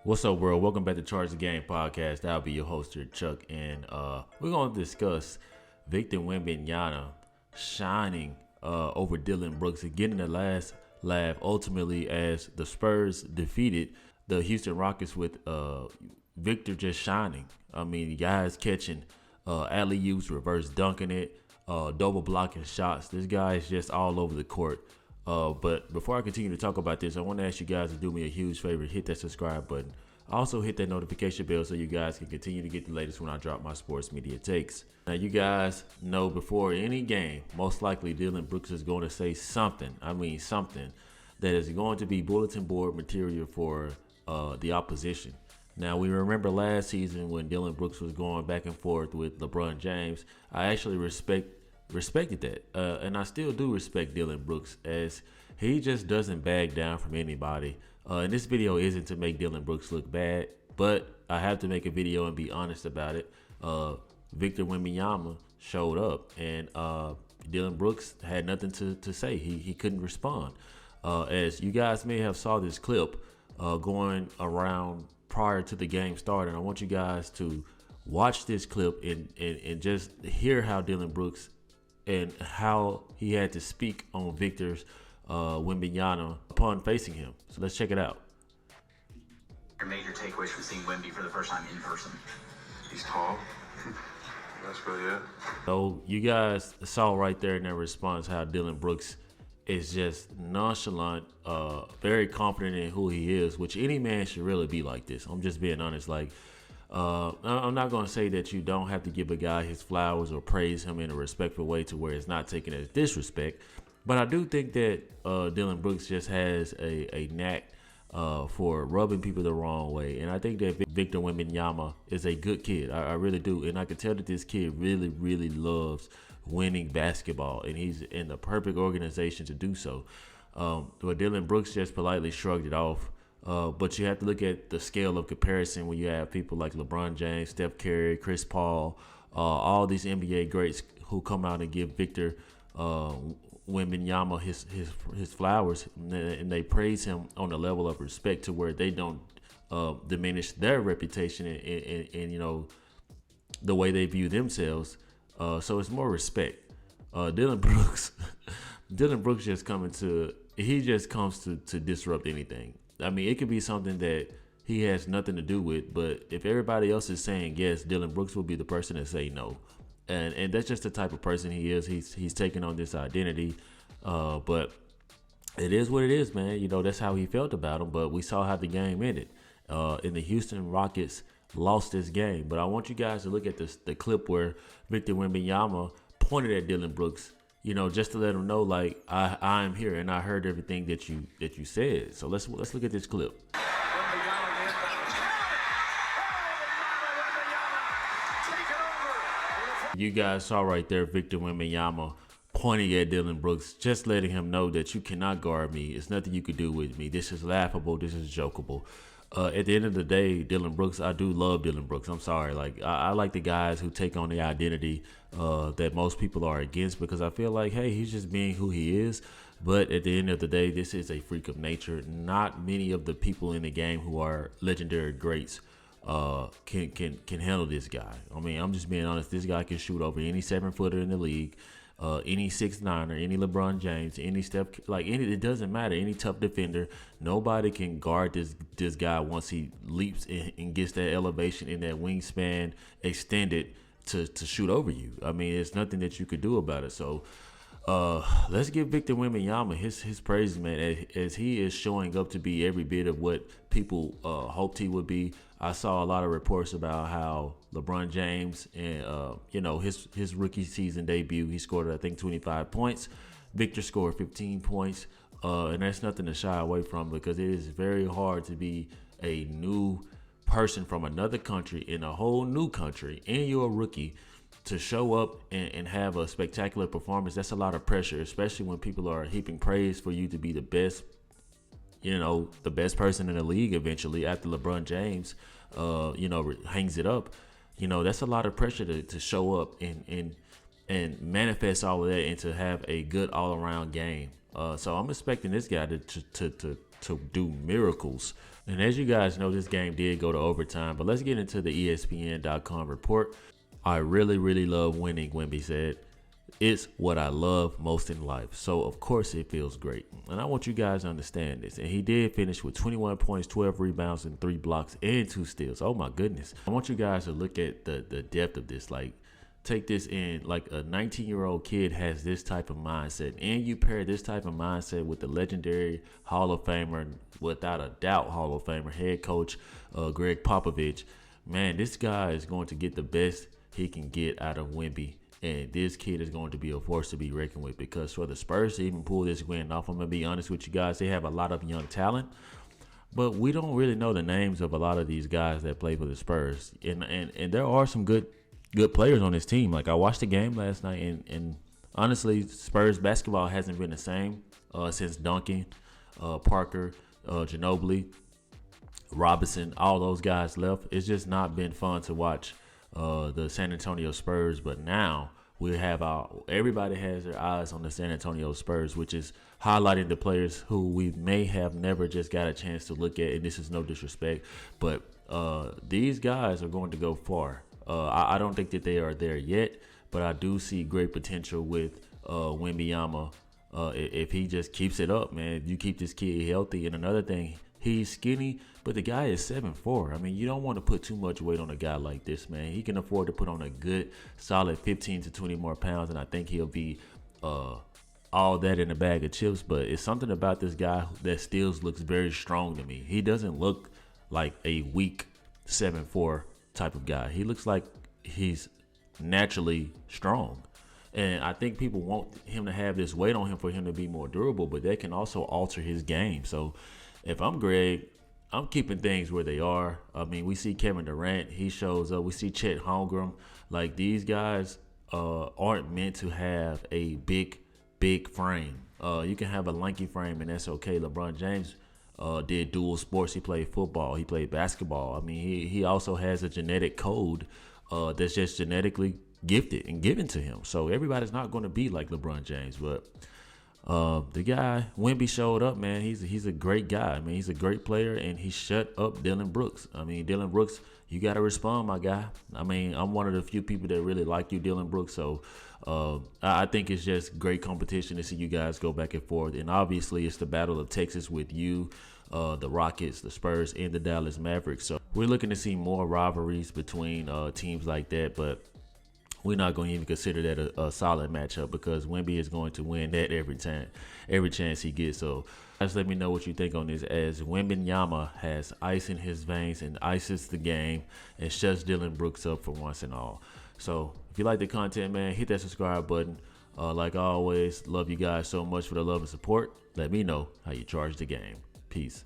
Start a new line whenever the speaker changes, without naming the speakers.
What's up, world? Welcome back to Charge the Game podcast. I'll be your host here, Chuck, and we're gonna discuss Victor Wembanyama shining over Dillon Brooks and getting the last laugh. Ultimately, as the Spurs defeated the Houston Rockets with Victor just shining. I mean, guys catching alley-oops, reverse dunking it, double blocking shots. This guy is just all over the court. But before I continue to talk about this, I want to ask you guys to do me a huge favor. Hit that subscribe button. Also hit that notification bell so you guys can continue to get the latest when I drop my sports media takes. Now, you guys know before any game, most likely Dillon Brooks is going to say something. I mean something that is going to be bulletin board material for the opposition. Now, we remember last season when Dillon Brooks was going back and forth with LeBron James. I actually respected that, and I still do respect Dillon Brooks, as he just doesn't back down from anybody. And this video isn't to make Dillon Brooks look bad, but I have to make a video and be honest about it. Victor Wembanyama showed up, and Dillon Brooks had nothing to say. He couldn't respond. As you guys may have saw this clip going around prior to the game starting, I want you guys to watch this clip and just hear how Dillon Brooks and how he had to speak on Victor's Wembanyama upon facing him. So let's check it out.
Your major takeaways from seeing Wemby for the first time in person?
He's tall. That's really it.
So you guys saw right there in that response how Dillon Brooks is just nonchalant, very confident in who he is, which any man should really be like this. I'm just being honest. Like, I'm not going to say that you don't have to give a guy his flowers or praise him in a respectful way to where it's not taken as disrespect. But I do think that Dillon Brooks just has a knack for rubbing people the wrong way. And I think that Victor Wembanyama is a good kid. I really do. And I can tell that this kid really, really loves winning basketball. And he's in the perfect organization to do so. But Dillon Brooks just politely shrugged it off. But you have to look at the scale of comparison when you have people like LeBron James, Steph Curry, Chris Paul, all these NBA greats who come out and give Victor Wembanyama his flowers, and they praise him on a level of respect to where they don't diminish their reputation and you know the way they view themselves. So it's more respect. Dillon Brooks just comes to disrupt anything. I mean, it could be something that he has nothing to do with, but if everybody else is saying yes, Dillon Brooks will be the person to say no. And that's just the type of person he is. He's taking on this identity. But it is what it is, man. You know, that's how he felt about him. But we saw how the game ended. And the Houston Rockets lost this game. But I want you guys to look at the clip where Victor Wembanyama pointed at Dillon Brooks, you know, just to let him know, like, I'm here and I heard everything that you said. So let's look at this clip. You guys saw right there Victor Wembanyama pointing at Dillon Brooks, just letting him know that you cannot guard me. It's nothing you could do with me. This is laughable. This is jokeable. At the end of the day, Dillon Brooks, I do love Dillon Brooks. I'm sorry. Like, I like the guys who take on the identity that most people are against, because I feel like, hey, he's just being who he is. But at the end of the day, this is a freak of nature. Not many of the people in the game who are legendary greats can handle this guy. I mean, I'm just being honest. This guy can shoot over any 7-footer in the league, any 6'9", any LeBron James, any Steph, like any. It doesn't matter. Any tough defender, nobody can guard this guy once he leaps and gets that elevation and that wingspan extended to shoot over you. I mean, it's nothing that you could do about it. So let's give Victor Wembanyama his praise, man, as he is showing up to be every bit of what people hoped he would be. I saw a lot of reports about how LeBron James and you know, his rookie season debut, he scored, I think, 25 points. Victor scored 15 points, and that's nothing to shy away from, because it is very hard to be a new person from another country in a whole new country, and you're a rookie, to show up and have a spectacular performance. That's a lot of pressure, especially when people are heaping praise for you to be the best, you know, the best person in the league eventually after LeBron James, you know, hangs it up. You know, that's a lot of pressure to show up and manifest all of that and to have a good all-around game. So I'm expecting this guy to do miracles And as you guys know, this game did go to overtime, but let's get into the ESPN.com report. I really, really love winning, Wemby said. It's what I love most in life. So, of course, it feels great. And I want you guys to understand this. And he did finish with 21 points, 12 rebounds, and 3 blocks, and 2 steals. Oh, my goodness. I want you guys to look at the depth of this. Like, take this in. Like, a 19-year-old kid has this type of mindset. And you pair this type of mindset with the legendary Hall of Famer, without a doubt Hall of Famer, head coach Greg Popovich. Man, this guy is going to get the best he can get out of Wemby. And this kid is going to be a force to be reckoned with, because for the Spurs to even pull this win off, I'm going to be honest with you guys, they have a lot of young talent, but we don't really know the names of a lot of these guys that play for the Spurs. And there are some good players on this team. Like, I watched the game last night, and honestly, Spurs basketball hasn't been the same since Duncan, Parker, Ginobili, Robinson, all those guys left. It's just not been fun to watch the San Antonio Spurs. But now we have everybody has their eyes on the San Antonio Spurs, which is highlighting the players who we may have never just got a chance to look at. And this is no disrespect, but these guys are going to go far. I don't think that they are there yet, but I do see great potential with Wembanyama. If he just keeps it up, man, if you keep this kid healthy. And another thing, he's skinny, but the guy is 7'4". I mean, you don't want to put too much weight on a guy like this, man. He can afford to put on a good, solid 15 to 20 more pounds, and I think he'll be all that in a bag of chips. But it's something about this guy that still looks very strong to me. He doesn't look like a weak 7'4" type of guy. He looks like he's naturally strong. And I think people want him to have this weight on him for him to be more durable, but that can also alter his game. So if I'm Greg, I'm keeping things where they are. I mean, we see Kevin Durant, he shows up. We see Chet Holmgren. Like, these guys aren't meant to have a big frame. You can have a lanky frame, and that's okay. LeBron James did dual sports. He played football. He played basketball. I mean, he also has a genetic code that's just genetically gifted and given to him. So everybody's not going to be like LeBron James, but the guy Wemby showed up, man. He's a great guy. I mean, he's a great player, and he shut up Dillon Brooks. I mean, Dillon Brooks, you got to respond, my guy. I mean, I'm one of the few people that really like you, Dillon Brooks. So I think it's just great competition to see you guys go back and forth. And obviously, it's the battle of Texas with you, the Rockets, the Spurs, and the Dallas Mavericks. So we're looking to see more rivalries between teams like that, but we're not going to even consider that a solid matchup, because Wemby is going to win that every chance he gets. So just let me know what you think on this, as Wembanyama has ice in his veins and ices the game and shuts Dillon Brooks up for once and all. So if you like the content, man, hit that subscribe button. Like always, love you guys so much for the love and support. Let me know how you charge the game. Peace.